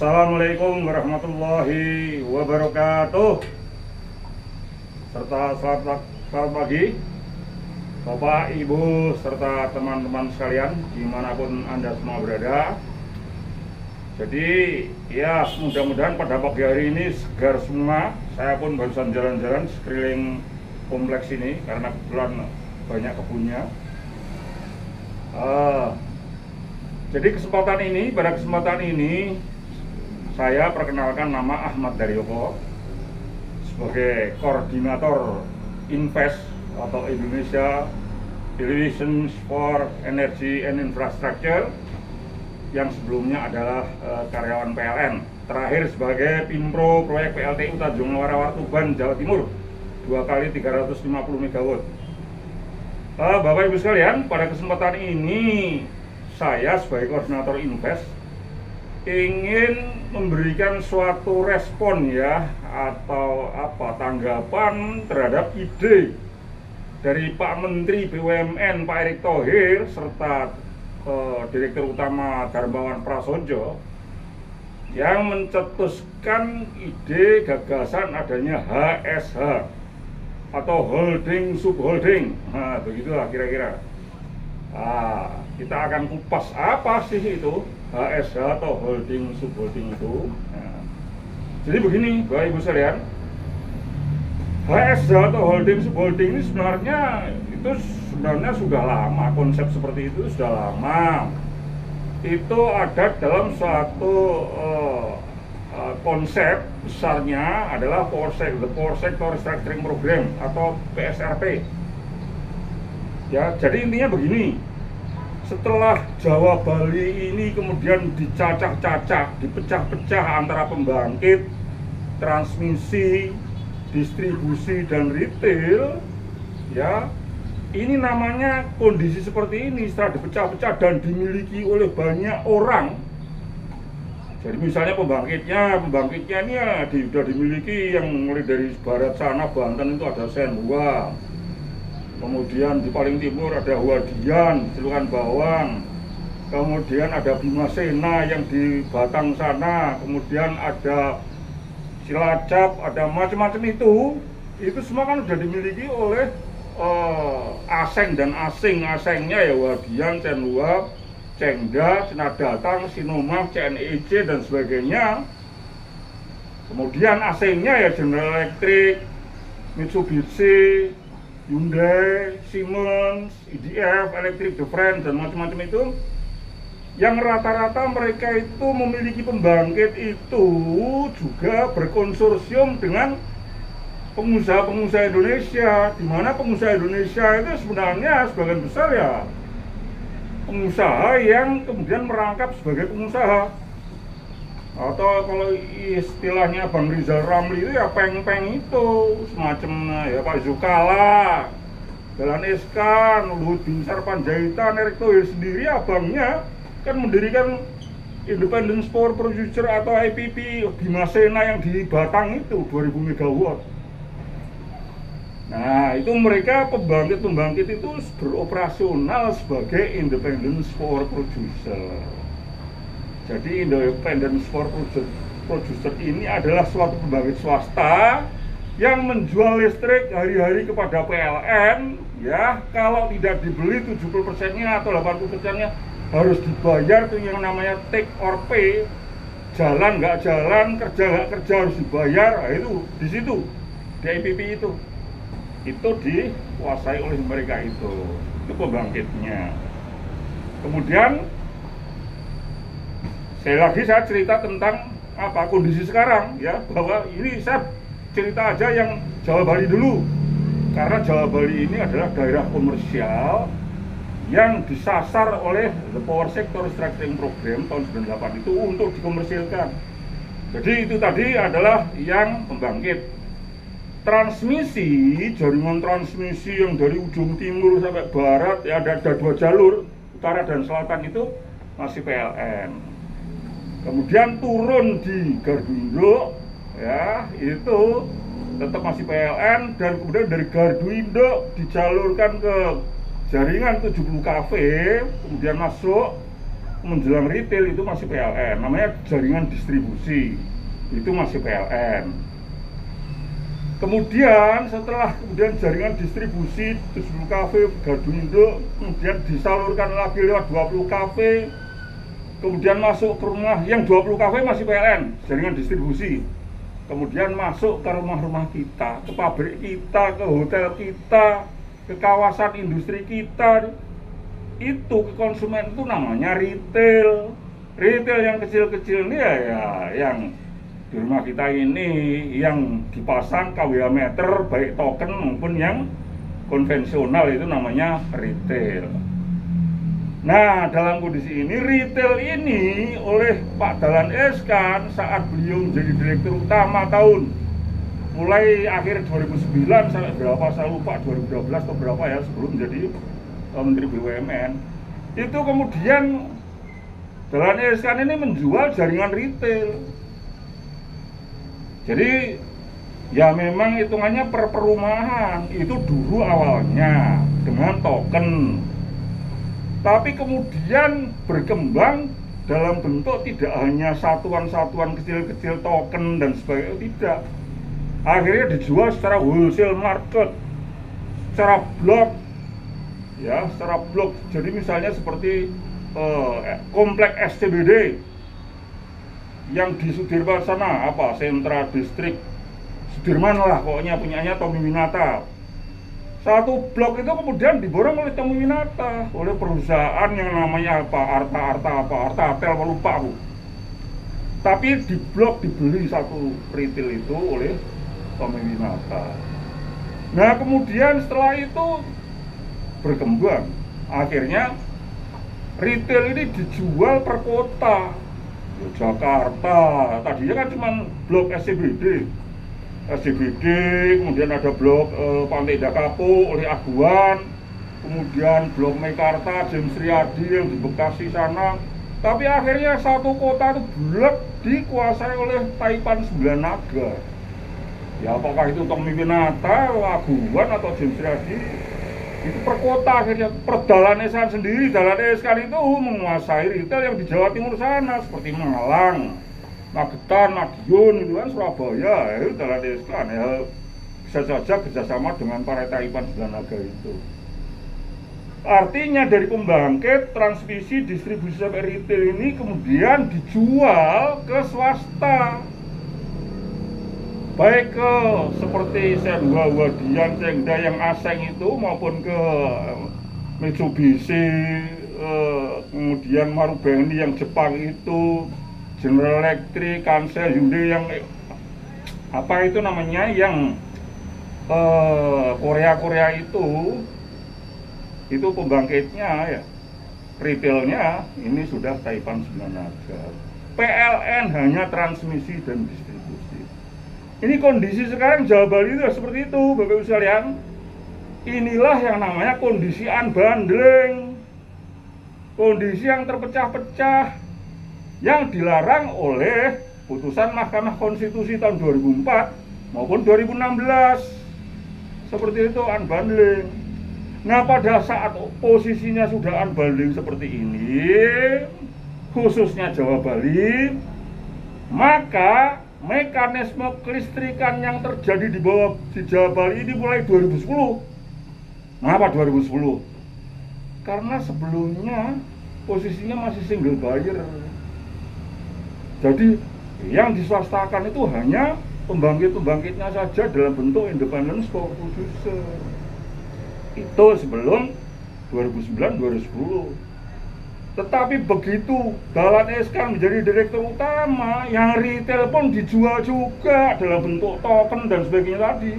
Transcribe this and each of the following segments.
Assalamualaikum warahmatullahi wabarakatuh. Serta selamat pagi Bapak, Ibu, serta teman-teman sekalian dimanapun Anda semua berada. Jadi ya, mudah-mudahan pada pagi hari ini segar semua. Saya pun barusan jalan-jalan sekeliling kompleks ini karena kebetulan banyak kebunnya. Jadi pada kesempatan ini saya perkenalkan nama Ahmad Daryoko sebagai koordinator Invest atau Indonesia Division for Energy and Infrastructure, yang sebelumnya adalah karyawan PLN, terakhir sebagai Pimpro proyek PLTU Tanjung Warawar Tuban, Jawa Timur, 2 kali 350 MW. Bapak Ibu sekalian, pada kesempatan ini saya sebagai koordinator Invest ingin memberikan suatu respon ya, atau tanggapan terhadap ide dari Pak Menteri BUMN Pak Erick Thohir serta Direktur Utama Darmawan Prasojo yang mencetuskan ide gagasan adanya HSH atau holding subholding. Nah, begitulah kira-kira. Kita akan kupas apa sih itu HSH atau holding subholding itu. Jadi begini Bapak Ibu sekalian, HSH atau holding subholding ini sebenarnya sudah lama, konsep seperti itu sudah lama. Itu ada dalam suatu konsep besarnya adalah the Power Sector Restructuring Program atau PSRP. Ya, jadi intinya begini. Setelah Jawa Bali ini kemudian dicacah-cacah, dipecah-pecah antara pembangkit, transmisi, distribusi, dan retail, ya, ini namanya kondisi seperti ini setelah dipecah-pecah dan dimiliki oleh banyak orang. Jadi misalnya pembangkitnya ini ya sudah dimiliki, yang mulai dari barat sana Banten itu ada Senhua. Kemudian di paling timur ada Huadian, Celukan Bawang. Kemudian ada Bima Sena yang di Batang sana. Kemudian ada Cilacap, ada macam-macam itu. Itu semua kan sudah dimiliki oleh asing dan asingnya ya, Huadian, Senhua, Cengda, Senadatang, Sinoma, CNEC dan sebagainya. Kemudian asingnya ya General Electric, Mitsubishi, Hyundai, Siemens, EDF, Electric Difference, dan macam-macam itu, yang rata-rata mereka itu memiliki pembangkit itu juga berkonsorsium dengan pengusaha-pengusaha Indonesia, di mana pengusaha Indonesia itu sebenarnya sebagian besar ya pengusaha yang kemudian merangkap sebagai pengusaha, atau kalau istilahnya Bang Rizal Ramli itu ya peng-peng itu, semacam ya Pak Zukala, Dahlan Iskan, Luhut Binsar Panjaitan, Erick Thohir sendiri abangnya kan mendirikan Independent Power Producer atau IPP Bima Sena yang di Batang itu 2000 MW. Nah, itu mereka pembangkit itu beroperasional sebagai Independent Power Producer. Jadi Independent Power Producer ini adalah suatu pembangkit swasta yang menjual listrik hari-hari kepada PLN, ya. Kalau tidak dibeli 70%-nya atau 80%-nya harus dibayar, itu yang namanya take or pay. Jalan nggak jalan, kerja nggak kerja harus dibayar. Nah, itu di situ di IPP itu dikuasai oleh mereka itu pembangkitnya. Kemudian saya cerita tentang kondisi sekarang ya, bahwa ini saya cerita aja yang Jawa Bali dulu, karena Jawa Bali ini adalah daerah komersial yang disasar oleh the Power Sector Restructuring Program tahun 98 itu untuk dikomersilkan. Jadi itu tadi adalah yang pembangkit. Transmisi, jaringan transmisi yang dari ujung timur sampai barat ya, ada 2 jalur, utara dan selatan, itu masih PLN. Kemudian turun di Gardu Indo, ya, itu tetap masih PLN, dan kemudian dari Gardu Indo dijalurkan ke jaringan 70 kV, kemudian masuk menjelang retail itu masih PLN, namanya jaringan distribusi, itu masih PLN. Kemudian setelah jaringan distribusi 70 kafe Garduindo, kemudian disalurkan lagi lewat 20 kafe, kemudian masuk ke rumah, yang 20 kafe masih PLN, jaringan distribusi. Kemudian masuk ke rumah-rumah kita, ke pabrik kita, ke hotel kita, ke kawasan industri kita. Itu ke konsumen itu namanya retail. Retail yang kecil-kecil ini ya yang di rumah kita ini, yang dipasang kWh meter baik token maupun yang konvensional, itu namanya retail. Nah, dalam kondisi ini retail ini oleh Pak Dahlan Iskan saat beliau menjadi direktur utama tahun mulai akhir 2009 sampai berapa saya lupa, 2012 atau berapa ya, sebelum menjadi Menteri BUMN, itu kemudian Dahlan Iskan ini menjual jaringan retail. Jadi ya memang hitungannya per perumahan itu dulu awalnya dengan token, tapi kemudian berkembang dalam bentuk tidak hanya satuan-satuan kecil-kecil token dan sebagainya, tidak. Akhirnya dijual secara wholesale market, secara blok, ya, secara blok. Jadi misalnya seperti komplek SCBD yang di Sudirman sana, apa, Sentra Distrik Sudirman lah, pokoknya punyanya Tommy Winata. Satu blok itu kemudian diborong oleh Tommy Winata, oleh perusahaan yang namanya apa, Arta Hotel, lupa aku. Tapi di blok dibeli satu retail itu oleh Tommy Winata. Nah kemudian setelah itu berkembang, akhirnya retail ini dijual per kota. Jakarta, tadinya kan cuma blok SCBD, kemudian ada blok Pantai Dakapo oleh Aguan, kemudian blok Mekarta, James Riyadi yang di Bekasi sana. Tapi akhirnya satu kota itu blok dikuasai oleh Taipan 9 Naga. Ya apakah itu Tommy Winata, Aguan atau James Riyadi, itu per kota akhirnya. Per Dahlan Iskan sendiri, Dahlan Iskan itu menguasai retail yang di Jawa Timur sana, seperti Malang, Magetan, Madiun, itu kan Surabaya. Itu Dahlan Iskan ya, bisa saja kerjasama dengan para Taipan 9 Naga itu. Artinya dari pembangkit, transmisi, distribusi sampai retail ini kemudian dijual ke swasta, baik ke seperti Senhua Wadian, Sengda yang Aseng itu, maupun ke Mitsubishi, kemudian Marubeni yang Jepang itu, General Electric, Kansai, Hyundai yang apa itu namanya, yang Korea itu pembangkitnya ya, retailnya ini sudah Taipan 9 Naga. PLN hanya transmisi dan distribusi. Ini kondisi sekarang Jawa Bali itu seperti itu, Bapak Ibu sekalian. Inilah yang namanya kondisi unbundling, kondisi yang terpecah-pecah, yang dilarang oleh putusan Mahkamah Konstitusi tahun 2004 maupun 2016. Seperti itu unbundling. Nah pada saat posisinya sudah unbundling seperti ini, khususnya Jawa Bali, maka mekanisme kelistrikan yang terjadi di Jawa Bali ini mulai 2010. Mengapa 2010? Karena sebelumnya posisinya masih single buyer. Jadi yang diswastakan itu hanya pembangkit-pembangkitnya saja dalam bentuk independent power producer. Itu sebelum 2009-2010. Tetapi begitu Dahlan Iskan menjadi direktur utama, yang retail pun dijual juga dalam bentuk token dan sebagainya tadi,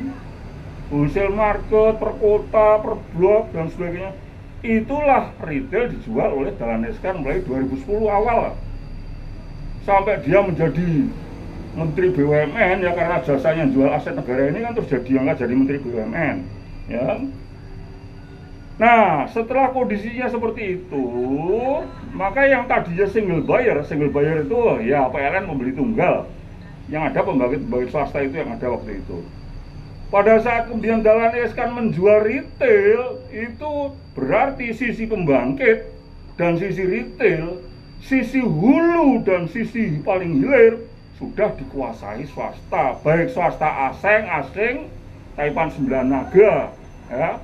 wholesale market, per kota, per blok dan sebagainya. Itulah retail dijual oleh Dahlan Iskan mulai 2010 awal, sampai dia menjadi Menteri BUMN ya, karena jasanya jual aset negara ini kan, terus diangkat jadi Menteri BUMN ya. Nah, setelah kondisinya seperti itu, maka yang tadinya single buyer itu ya PLN membeli tunggal, yang ada pembangkit swasta itu yang ada waktu itu. Pada saat kemudian Dahlan Iskan menjual retail, itu berarti sisi pembangkit dan sisi retail sisi hulu dan sisi paling hilir sudah dikuasai swasta, baik swasta asing, Taipan 9 Naga, ya.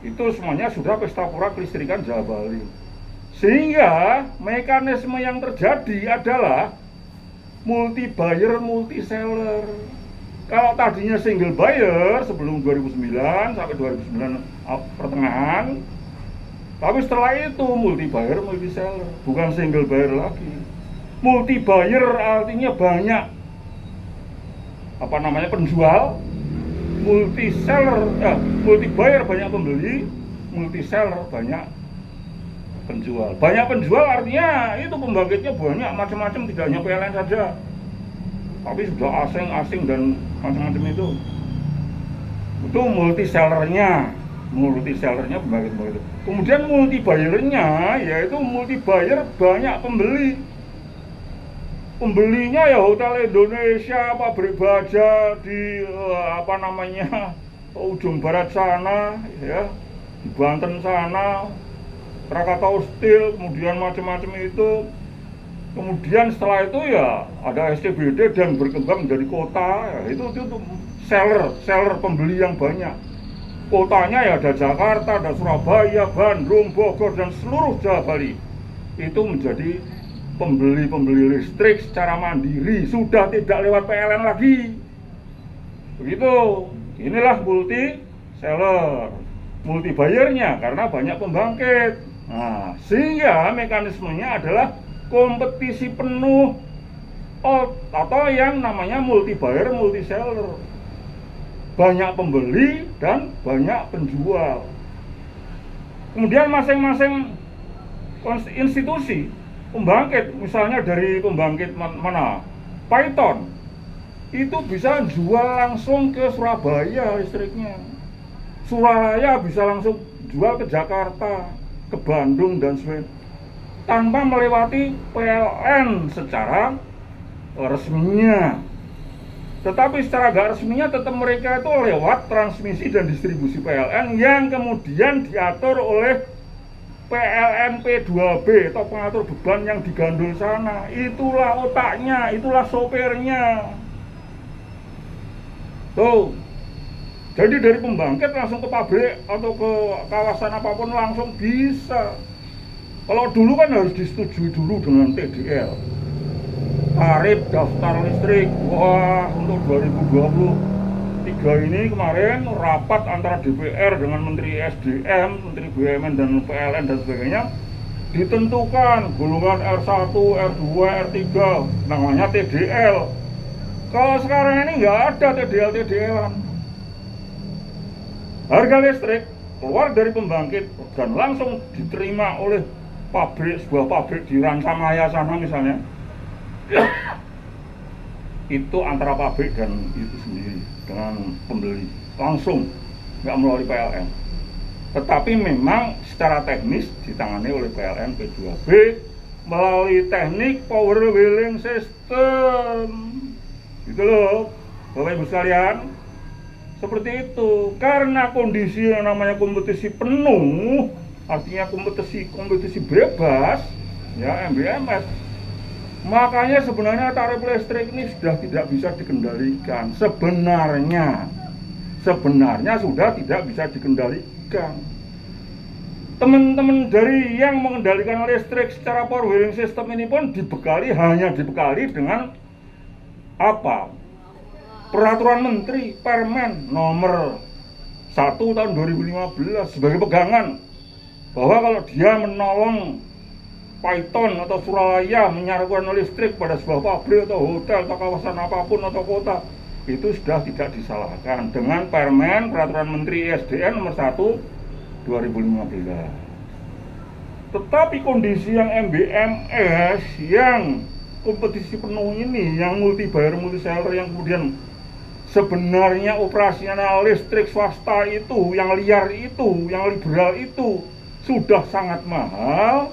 Itu semuanya sudah pesta pura kelistrikan Jawa Bali. Sehingga mekanisme yang terjadi adalah multi buyer, multi seller. Kalau tadinya single buyer sebelum 2009 sampai 2009 pertengahan, tapi setelah itu multi buyer, multi seller, bukan single buyer lagi. Multi buyer artinya banyak penjual, multi seller, multi buyer banyak pembeli, multi seller banyak penjual. Banyak penjual artinya itu pembangkitnya banyak macam-macam, tidak hanya PLN saja, tapi sudah asing dan macam-macam itu multi sellernya pembangkit. Kemudian multi buyernya yaitu multi buyer banyak pembelinya ya Hotel Indonesia, pabrik baja di ujung barat sana, ya, di Banten sana, Krakatau Steel, kemudian macam-macam itu. Kemudian setelah itu ya ada SCBD dan berkembang menjadi kota, ya, itu seller pembeli yang banyak. Kotanya ya ada Jakarta, ada Surabaya, Bandung, Bogor, dan seluruh Jawa Bali. Itu menjadi pembeli listrik secara mandiri, sudah tidak lewat PLN lagi. Begitu. Inilah multi seller. Multi buyernya karena banyak pembangkit. Nah, sehingga mekanismenya adalah kompetisi penuh atau yang namanya multi buyer, multi seller. Banyak pembeli dan banyak penjual. Kemudian masing-masing institusi pembangkit, misalnya dari pembangkit mana, Python, itu bisa jual langsung ke Surabaya listriknya. Surabaya bisa langsung jual ke Jakarta, ke Bandung dan sebagainya, tanpa melewati PLN secara resminya. Tetapi secara gak resminya tetap mereka itu lewat transmisi dan distribusi PLN yang kemudian diatur oleh PLN P2B atau pengatur beban yang digandul sana. Itulah otaknya, itulah sopirnya. Tuh. Jadi dari pembangkit langsung ke pabrik atau ke kawasan apapun langsung bisa. Kalau dulu kan harus disetujui dulu dengan TDL, tarif daftar listrik. Wah, untuk 2023 ini kemarin rapat antara DPR dengan Menteri SDM, Menteri BUMN dan PLN dan sebagainya, ditentukan golongan R1, R2, R3, namanya TDL. Kalau sekarang ini nggak ada TDL-TDL-an. Harga listrik keluar dari pembangkit dan langsung diterima oleh sebuah pabrik di Ransamaya sana misalnya. Itu antara pabrik dan itu sendiri dengan pembeli langsung, nggak melalui PLN. Tetapi memang secara teknis ditangani oleh PLN P2B melalui teknik power wheeling system. Gitu loh, Bapak Ibu sekalian. Seperti itu. Karena kondisi yang namanya kompetisi penuh, artinya kompetisi bebas, ya, MBMS. Makanya sebenarnya tarif listrik ini sudah tidak bisa dikendalikan. Sebenarnya sudah tidak bisa dikendalikan. Teman-teman dari yang mengendalikan listrik secara power wheeling system ini pun hanya dibekali dengan apa? Peraturan Menteri Permen nomor 1 tahun 2015 sebagai pegangan bahwa kalau dia menolong Python atau Suralaya menyalurkan listrik pada sebuah pabrik atau hotel atau kawasan apapun atau kota, itu sudah tidak disalahkan dengan Permen Peraturan Menteri SDN nomor 1 2015. Tetapi kondisi yang MBMS yang kompetisi penuh ini, yang multi buyer multi seller, yang kemudian sebenarnya operasional listrik swasta itu, yang liar itu, yang liberal itu sudah sangat mahal.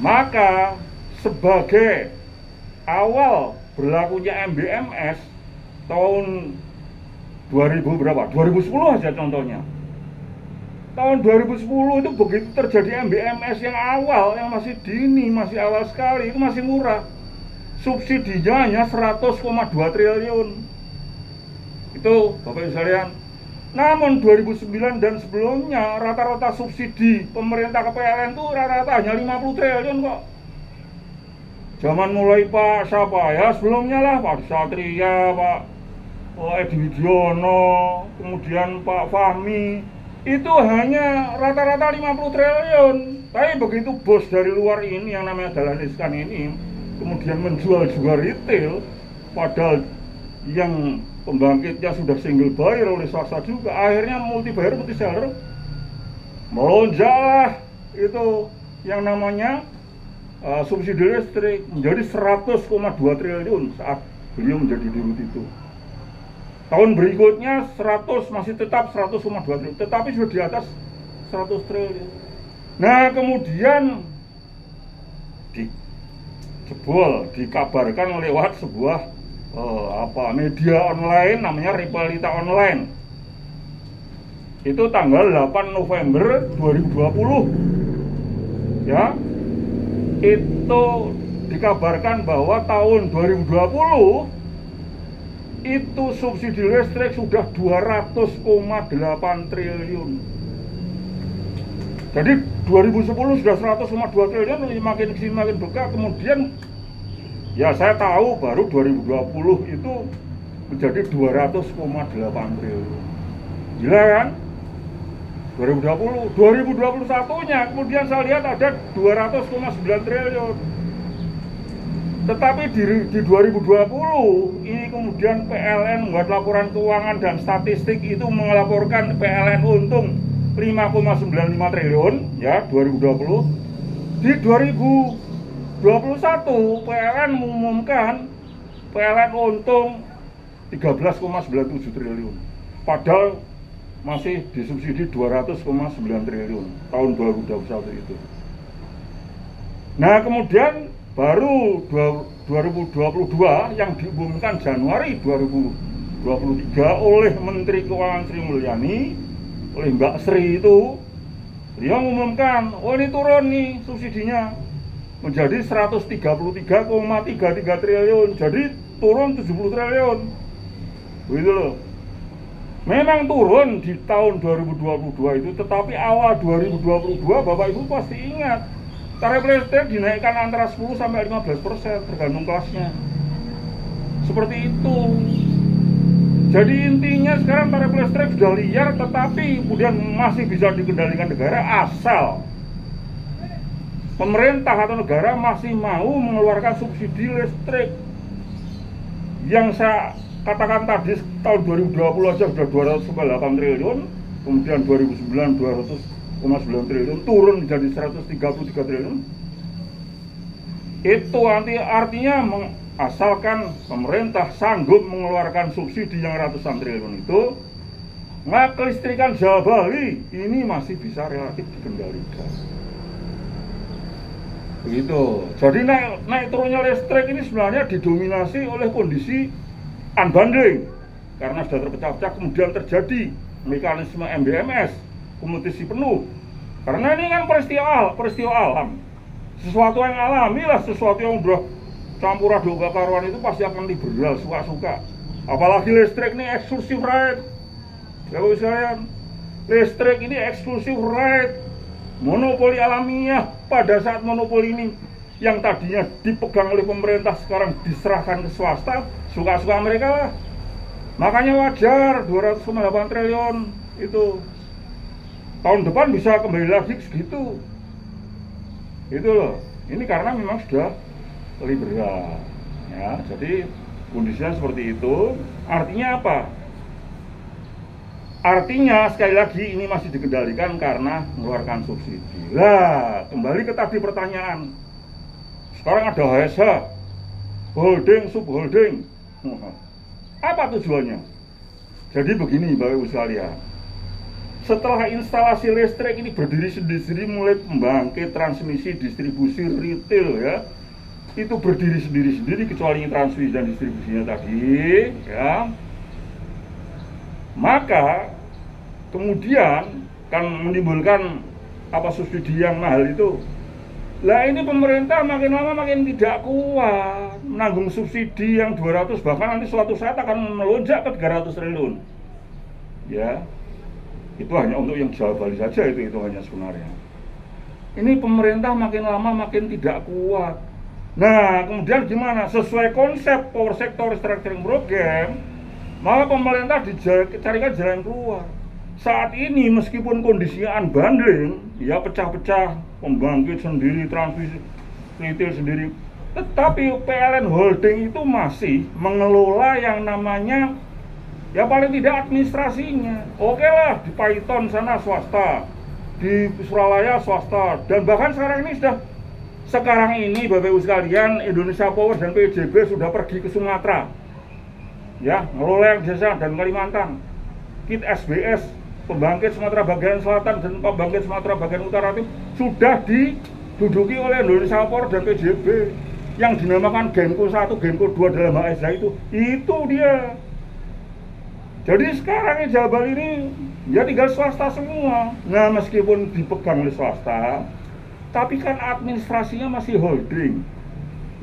Maka sebagai awal berlakunya MBMS tahun 2010 aja contohnya, tahun 2010 itu begitu terjadi MBMS yang awal, yang masih dini, masih awal sekali, itu masih murah. Subsidinya hanya 100,2 triliun. Itu Bapak Ibu sekalian. Namun 2009 dan sebelumnya rata-rata subsidi pemerintah ke PLN itu rata-rata hanya 50 triliun kok. Zaman mulai Pak siapa ya, sebelumnya lah Pak Satria, Pak Edi Widiono, kemudian Pak Fahmi, itu hanya rata-rata 50 triliun. Tapi begitu bos dari luar ini yang namanya Dahlan Iskan ini kemudian menjual juga retail, padahal yang pembangkitnya sudah single buyer oleh swasta juga, akhirnya multi buyer, multi seller, melonjaklah itu yang namanya subsidi listrik menjadi 100,2 triliun saat beliau menjadi dirut itu. Tahun berikutnya 100 masih tetap 100,2 triliun, tetapi sudah di atas 100 triliun. Nah kemudian dijebol, dikabarkan lewat sebuah media online namanya Ripalita Online. Itu tanggal 8 November 2020. Ya. Itu dikabarkan bahwa tahun 2020 itu subsidi listrik sudah 200,8 triliun. Jadi 2010 sudah 100,2 triliun, makin kesini makin bengkak. Kemudian ya saya tahu baru 2020 itu menjadi 200,8 triliun. Gila kan? 2020, 2021-nya kemudian saya lihat ada 200,9 triliun. Tetapi di 2020 ini kemudian PLN membuat laporan keuangan dan statistik itu melaporkan PLN untung 5,95 triliun ya 2020. Di 2021 PLN mengumumkan PLN untung 13,97 triliun. Padahal masih disubsidi 200,9 triliun tahun 2021 itu. Nah kemudian baru 2022 yang diumumkan Januari 2023 oleh Menteri Keuangan Sri Mulyani, oleh Mbak Sri itu, dia mengumumkan, oh ini turun nih subsidinya menjadi 133,33 triliun, jadi turun 70 triliun, begitu loh. Memang turun di tahun 2022 itu, tetapi awal 2022 Bapak Ibu pasti ingat tarif listrik dinaikkan antara 10 sampai 15% tergantung kelasnya. Seperti itu. Jadi intinya sekarang tarif listrik sudah liar, tetapi kemudian masih bisa dikendalikan negara asal pemerintah atau negara masih mau mengeluarkan subsidi listrik. Yang saya katakan tadi tahun 2020 aja sudah 200,8 triliun, kemudian 2009 200,9 triliun, turun menjadi 133 triliun. Itu artinya asalkan pemerintah sanggup mengeluarkan subsidi yang ratusan triliun itu, maka kelistrikan Jawa Bali ini masih bisa relatif dikendalikan. Begitu. Jadi naik turunnya listrik ini sebenarnya didominasi oleh kondisi unbundling karena sudah terpecah-pecah, kemudian terjadi mekanisme MBMS, kompetisi penuh. Karena ini kan peristiwa alam, sesuatu yang alami lah, sesuatu yang udah campur aduk karuan itu pasti akan liberal suka-suka. Apalagi listrik ini eksklusif right, ya Bapak sekalian, listrik ini eksklusif right, monopoli alamiah. Pada saat monopoli ini yang tadinya dipegang oleh pemerintah sekarang diserahkan ke swasta, suka-suka mereka lah. Makanya wajar 200,8 triliun itu. Tahun depan bisa kembali lagi segitu. Itu loh. Ini karena memang sudah liberal. Ya, jadi kondisinya seperti itu. Artinya apa? Artinya sekali lagi ini masih dikendalikan karena mengeluarkan subsidi. Lah, kembali ke tadi pertanyaan. Sekarang ada HSH, holding, subholding. Apa tujuannya? Jadi begini Bapak Ibu sekalian. Setelah instalasi listrik ini berdiri sendiri, mulai pembangkit, transmisi, distribusi, retail ya, itu berdiri sendiri kecuali transmisi dan distribusinya tadi ya. Maka kemudian kan menimbulkan apa subsidi yang mahal itu. Lah ini pemerintah makin lama makin tidak kuat menanggung subsidi yang 200, bahkan nanti suatu saat akan melonjak ke 300 triliun. Ya, itu hanya untuk yang Jawa Bali saja, itu hanya sebenarnya. Ini pemerintah makin lama makin tidak kuat. Nah, kemudian gimana? Sesuai konsep Power Sector Restructuring Program, maka pemerintah dicarikan jalan keluar. Saat ini meskipun kondisinya unbundling, ya pecah-pecah, pembangkit sendiri, transmisi retail sendiri, tetapi PLN Holding itu masih mengelola yang namanya, ya paling tidak administrasinya. Oke lah, di Paiton sana swasta, di Suralaya swasta, dan bahkan sekarang ini Bapak Ibu sekalian, Indonesia Power dan PJB sudah pergi ke Sumatera, ya, ngelola yang desa dan Kalimantan. KIT SBS, pembangkit Sumatera bagian selatan dan pembangkit Sumatera bagian utara itu sudah diduduki oleh Indonesia Power dan PJB yang dinamakan Genko 1, Genko 2 dalam HSA itu dia. Jadi sekarang Jawa Bali ini ya tinggal swasta semua. Nah, meskipun dipegang oleh swasta, tapi kan administrasinya masih holding.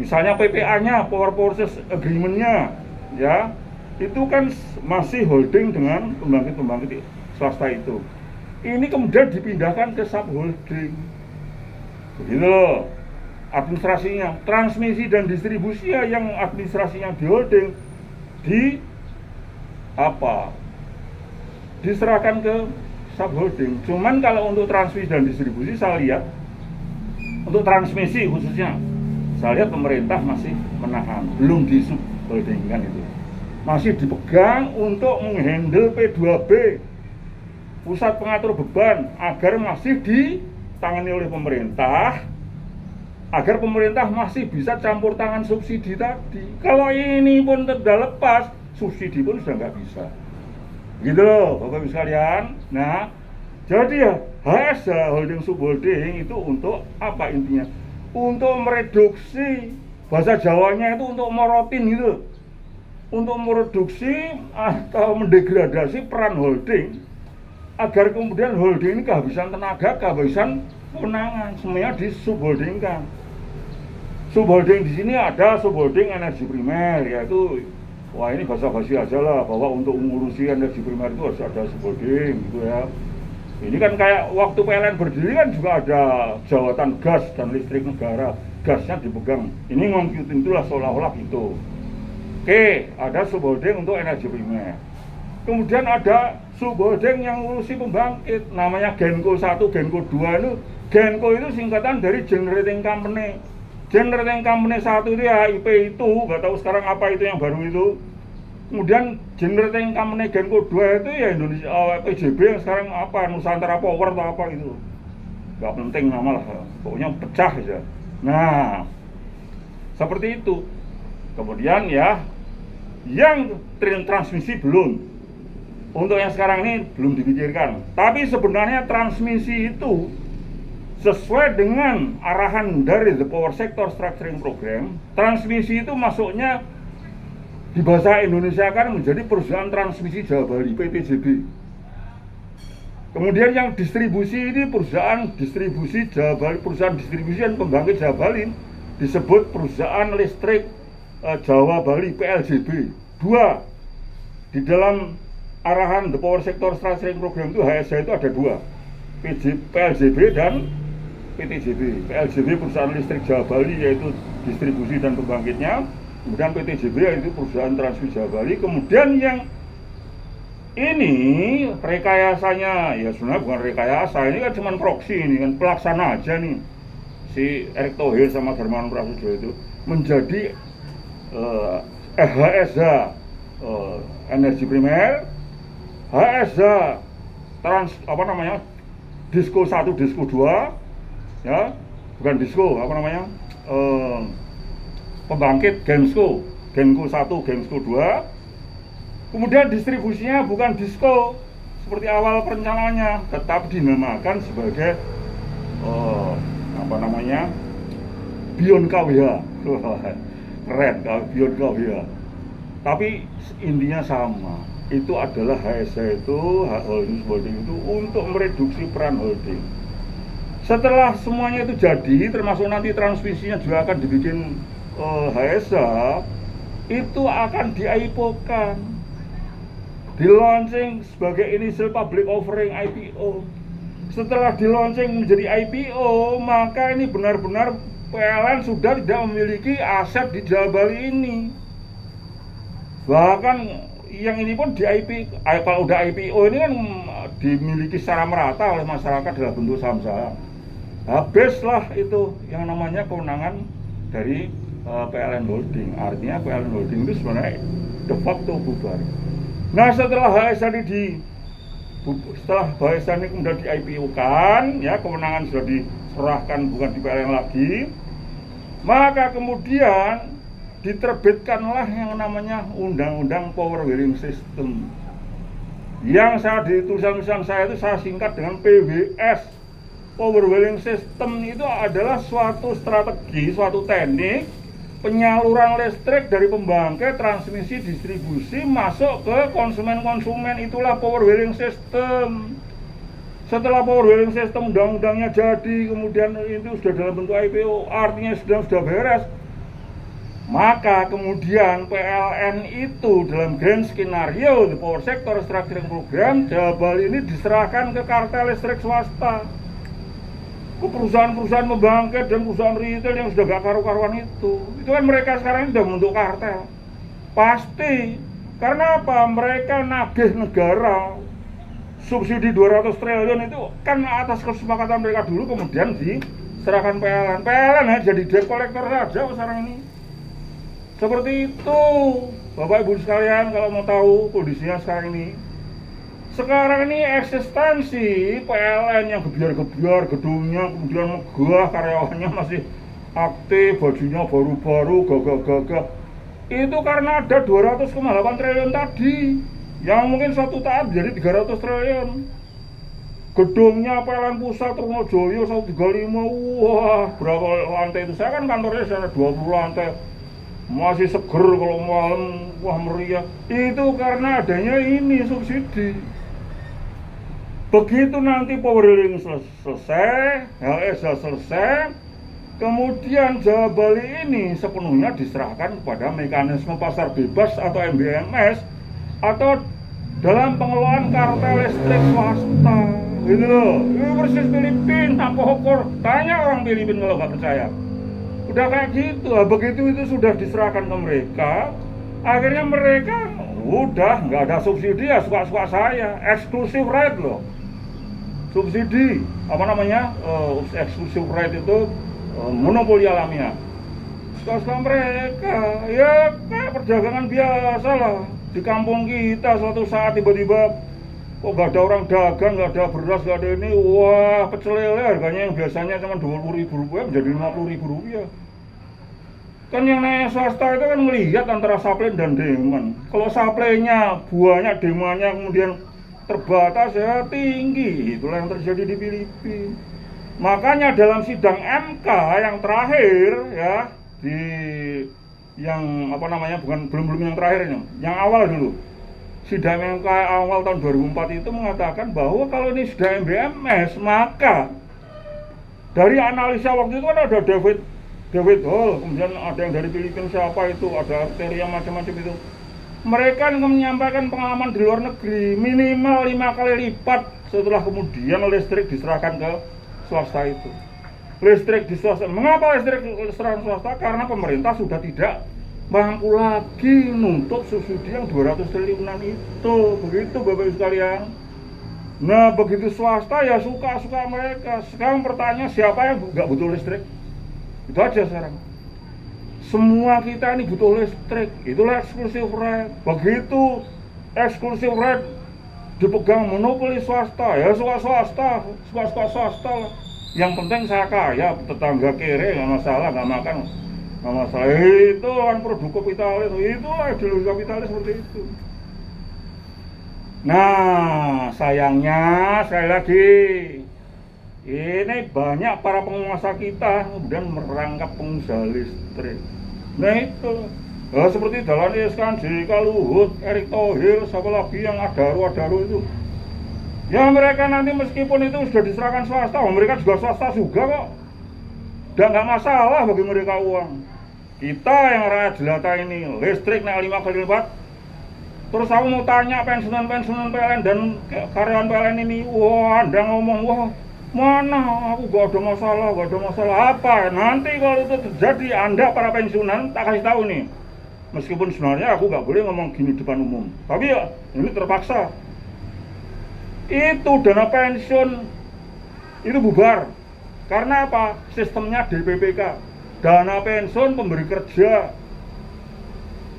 Misalnya PPA-nya, Power Purchase Agreement-nya, ya, itu kan masih holding dengan pembangkit-pembangkit swasta itu. Ini kemudian dipindahkan ke subholding. Begitu loh administrasinya. Transmisi dan distribusi yang administrasinya di holding diserahkan ke subholding. Cuman kalau untuk transmisi dan distribusi saya lihat, untuk transmisi khususnya, saya lihat pemerintah masih menahan, belum di subholdingkan itu. Masih dipegang untuk menghandle P2B, pusat pengatur beban, agar masih ditangani oleh pemerintah, agar pemerintah masih bisa campur tangan subsidi tadi. Kalau ini pun tidak lepas, subsidi pun sudah nggak bisa. Gitu loh Bapak Ibu sekalian. Nah, jadi ya HSA holding subholding itu untuk apa intinya? Untuk mereduksi, bahasa Jawanya itu untuk morotin gitu, untuk mereduksi atau mendegradasi peran holding, agar kemudian holding ini kehabisan tenaga, kehabisan kewenangan, semuanya disubholdingkan. Subholding di sini ada subholding energi primer, yaitu wah ini basa-basi aja lah, bahwa untuk mengurusi energi primer itu harus ada subholding gitu ya. Ini kan kayak waktu PLN berdiri kan juga ada jawatan gas dan listrik negara, gasnya dipegang. Ini ngomongin itulah seolah-olah gitu. Oke, ada subholding untuk energi primer. Kemudian ada subholding yang ngurusi pembangkit, namanya Genko 1, Genko 2 itu. Genko itu singkatan dari Generating Company. Generating Company 1 itu ya IP itu, nggak tahu sekarang apa itu yang baru itu. Kemudian Generating Company Genko 2 itu ya Indonesia PJB yang sekarang apa, Nusantara Power atau apa itu. Nggak penting nama lah, pokoknya pecah aja. Nah, seperti itu. Kemudian ya, yang transmisi belum. Untuk yang sekarang ini belum dipikirkan. Tapi sebenarnya transmisi itu sesuai dengan arahan dari The Power Sector Restructuring Program. Transmisi itu masuknya di bahasa Indonesia kan menjadi perusahaan transmisi Jawa Bali, PTJB. Kemudian yang distribusi ini perusahaan distribusi Jawa Bali, perusahaan distribusi dan pembangkit Jawa Bali disebut perusahaan listrik Jawa Bali, PLJB. Dua, di dalam arahan The Power Sector Restructuring Program itu HSA itu ada dua, PLJB dan PTJB. PLJB perusahaan listrik Jawa Bali yaitu distribusi dan pembangkitnya, kemudian PTJB yaitu perusahaan transmisi Jawa Bali. Kemudian yang ini rekayasanya ya sebenarnya bukan rekayasa, ini kan cuma proksi, ini kan pelaksana aja nih. Si Erick Thohir sama Darmawan Prasojo itu menjadi HSA energi primer, HSA Disko 1, Disko 2, ya, bukan Disko, pembangkit Gensko 1, Gensko 2. Kemudian distribusinya bukan Disko seperti awal perencanaannya, tetap dinamakan sebagai Beyond KWH. Keren, Beyond KWH. Tapi intinya sama. itu adalah HSH itu, hak holding itu untuk mereduksi peran holding. Setelah semuanya itu jadi, termasuk nanti transmisinya juga akan dibikin HSH, itu akan di-IPO-kan, di-launching sebagai initial public offering IPO. Setelah di-launching menjadi IPO, maka ini benar-benar PLN sudah tidak memiliki aset di Jawa Bali ini. Bahkan yang ini pun di IPO, kalau udah IPO ini kan dimiliki secara merata oleh masyarakat dalam bentuk saham-saham. Habislah itu yang namanya kewenangan dari PLN Holding. Artinya PLN Holding itu sebenarnya de facto bubar. Nah, setelah HSH ini kemudian di IPO-kan, ya, kewenangan sudah diserahkan bukan di PLN lagi, maka kemudian diterbitkanlah yang namanya Undang-Undang Power Wheeling System. Yang saya di tulisan saya itu saya singkat dengan PWS. Power Wheeling System itu adalah suatu strategi, suatu teknik penyaluran listrik dari pembangkit, transmisi, distribusi masuk ke konsumen-konsumen. Itulah Power Wheeling System. Setelah Power Wheeling System undang-undangnya jadi, kemudian itu sudah dalam bentuk IPO, artinya sudah beres. Maka kemudian PLN itu dalam grand skenario the Power Sector Restructuring Program Jawa Bali ini diserahkan ke kartel listrik swasta, ke perusahaan-perusahaan pembangkit dan perusahaan retail yang sudah gak karu-karuan itu kan mereka sekarang ini sudah membentuk kartel. Pasti, karena apa? Mereka nagih negara subsidi 200 triliun itu kan atas kesepakatan mereka dulu, kemudian diserahkan PLN. PLN ya jadi debt collector saja sekarang ini. Seperti itu, Bapak Ibu sekalian, kalau mau tahu kondisinya sekarang ini. Sekarang ini eksistensi PLN yang gebiar-gebiar gedungnya, kemudian megah, karyawannya masih aktif, bajunya baru-baru, gagah-gagah, itu karena ada 200,8 triliun tadi, yang mungkin suatu saat jadi 300 triliun. Gedungnya PLN Pusat Trunojoyo 135, wah berapa lantai itu? Saya kan kantornya sana 20 lantai, masih seger kalau malam, wah meriah. Itu karena adanya ini subsidi. Begitu nanti Power Wheeling selesai, HSH selesai, kemudian Jawa Bali ini sepenuhnya diserahkan kepada mekanisme pasar bebas atau MBMS atau dalam pengelolaan kartel listrik swasta. Gitu loh, ini persis Filipina, pokok. Tanya orang Filipina kalau nggak percaya. Udah kayak gitu, nah, begitu itu sudah diserahkan ke mereka, akhirnya mereka udah nggak ada subsidi, ya suka-suka saya, eksklusif right loh. Subsidi, apa namanya, eksklusif right itu monopoli alamiah. Suka-suka mereka, ya kayak perdagangan biasa lah. Di kampung kita suatu saat tiba-tiba kok gak ada orang dagang, gak ada beras, gak ada ini, wah pecel lele harganya yang biasanya cuma Rp20.000 menjadi Rp50.000. Kan yang naik swasta itu kan melihat antara supply dan demand. Kalau supply-nya banyak, demand-nya kemudian terbatas ya tinggi, itulah yang terjadi di Filipina. Makanya dalam sidang MK yang terakhir ya, di yang apa namanya, belum yang terakhir, yang awal dulu. Sidang MK awal tahun 2004 itu mengatakan bahwa kalau ini sudah MBMS, maka dari analisa waktu itu kan ada David Hall, kemudian ada yang dari Filipina siapa itu, ada teori yang macam-macam itu. Mereka menyampaikan pengalaman di luar negeri minimal 5 kali lipat setelah kemudian listrik diserahkan ke swasta itu. Listrik di swasta, mengapa listrik diserahkan swasta? Karena pemerintah sudah tidak mampu lagi nuntut subsidi yang 200 triliunan itu. Begitu Bapak Ibu sekalian. Nah begitu swasta ya suka-suka mereka. Sekarang pertanyaan, siapa yang nggak butuh listrik? Itu aja sekarang. Semua kita ini butuh listrik. Itulah eksklusif right. Begitu eksklusif right dipegang monopoli swasta, ya suka-suka swasta lah. Yang penting saya kaya, tetangga kere nggak masalah, nggak makan nggak masalah. Itu kan produk kapitalis, itulah ideologi kapitalis seperti itu. Nah sayangnya sekali lagi, ini banyak para penguasa kita kemudian merangkap pengusaha listrik. Nah itu Nah, seperti Dahlan Iskan, J.K. Luhut, Erick Thohir, siapa lagi yang Adaru itu. Ya mereka nanti meskipun itu sudah diserahkan swasta, mereka juga swasta juga kok. Dan nggak masalah bagi mereka uang. Kita yang rakyat jelata ini, listrik naik 5 kali lipat. Terus aku mau tanya pensiunan PLN dan karyawan PLN ini, wah Anda ngomong, wah mana aku gak ada masalah, apa? Nanti kalau itu terjadi, Anda para pensiunan, tak kasih tahu nih. Meskipun sebenarnya aku gak boleh ngomong gini depan umum, tapi ya ini terpaksa. Itu dana pensiun itu bubar. Karena apa? Sistemnya DPPK, dana pensiun pemberi kerja.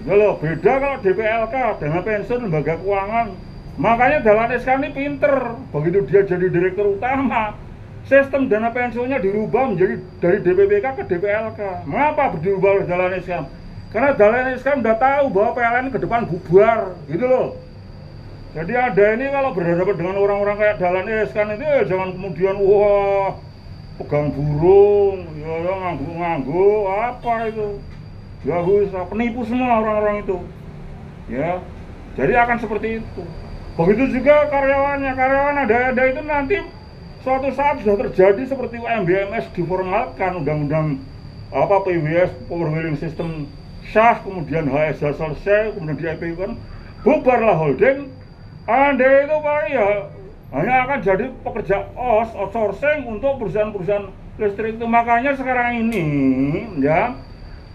Ya loh, beda kalau DPLK, dana pensiun lembaga keuangan. Makanya Dahlan Iskan ini pinter. Begitu dia jadi direktur utama, sistem dana pensiunnya dirubah menjadi dari DPPK ke DPLK. Mengapa dirubah oleh Dahlan Iskan? Karena Dahlan Iskan udah tahu bahwa PLN ke depan bubar, gitu loh. Jadi ada ini kalau berhadapan dengan orang-orang kayak Dahlan Iskan itu ya jangan kemudian wah pegang burung, ya nganggu-nganggu apa itu. Ya bisa penipu semua orang-orang itu. Ya. Jadi akan seperti itu. Begitu juga karyawannya, karyawan ada itu nanti suatu saat sudah terjadi seperti MBMS diformalkan, undang-undang PWS Power Wheeling System sah, kemudian HSH selesai, kemudian di IPU kan bubarlah holding. Anda itu Pak ya hanya akan jadi pekerja outsourcing untuk perusahaan-perusahaan listrik itu. Makanya sekarang ini ya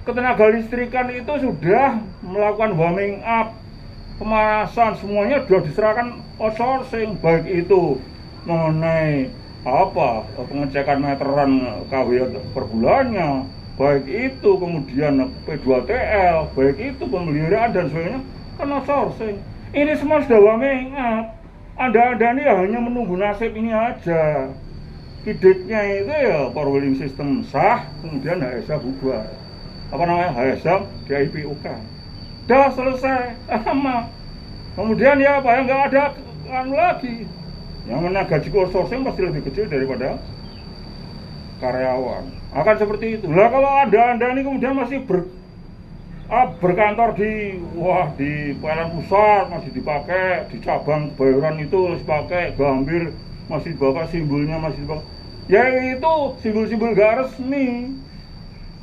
ketenaga listrikan itu sudah melakukan warming up, pemanasan, semuanya sudah diserahkan outsourcing, baik itu mengenai pengecekan meteran KW per bulannya, baik itu kemudian P2TL, baik itu pemeliharaan dan sebagainya, kan outsourcing. Ini semua sudah warming up. Anda ini ya hanya menunggu nasib ini aja. Kidetnya itu ya Power Wheeling System sah, kemudian HSH bubar. HSH di IPUK. Dah selesai, kemudian ya apa ya nggak ada lagi. Yang mana gaji outsourcing pasti lebih kecil daripada karyawan. Akan seperti itu. Lah kalau anda ini kemudian masih berkantor di PLN pusat, masih dipakai di cabang Kebayoran itu masih pakai Gambir, masih dibawa simbolnya masih dipakai. Ya itu simbol-simbol gak resmi.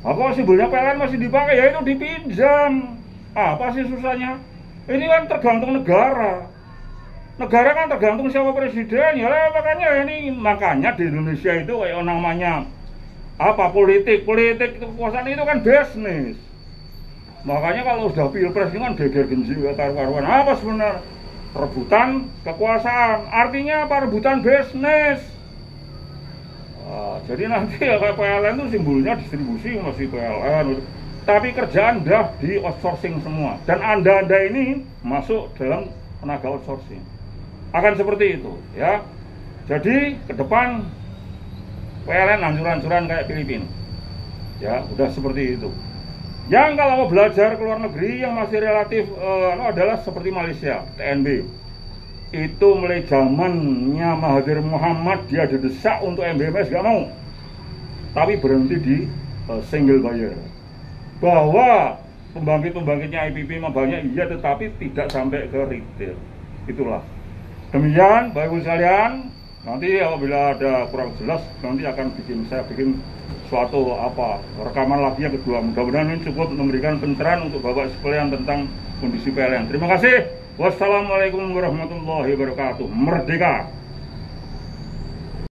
Kalau simbolnya PLN masih dipakai, ya itu dipinjam. Apa sih susahnya? Ini kan tergantung negara. Negara kan tergantung siapa presiden. Ya makanya di Indonesia itu kayak namanya politik kekuasaan itu kan bisnis. Makanya kalau sudah pilpres ini kan geger genji karuan. Apa sebenarnya? Rebutan kekuasaan. Artinya apa? Rebutan bisnis. Jadi nanti ya kayak PLN itu simbolnya distribusi masih PLN, tapi kerjaan udah di outsourcing semua. Dan anda ini masuk dalam tenaga outsourcing. Akan seperti itu, ya. Jadi ke depan PLN hancur-hancuran kayak Filipina. Ya, udah seperti itu. Yang kalau mau belajar ke luar negeri yang masih relatif adalah seperti Malaysia, TNB. Itu mulai zamannya Mahathir Mohamad dia didesak untuk MBMS gak mau, tapi berhenti di single buyer. Bahwa pembangkit-pembangkitnya IPP banyak iya, tetapi tidak sampai ke retail. Itulah. Demikian Bapak Ibu sekalian. Nanti apabila ada kurang jelas nanti akan saya bikin suatu rekaman lagi yang kedua. Mudah-mudahan ini cukup memberikan pencerahan untuk Bapak sekalian tentang kondisi PLN. Terima kasih. Wassalamualaikum warahmatullahi wabarakatuh. Merdeka!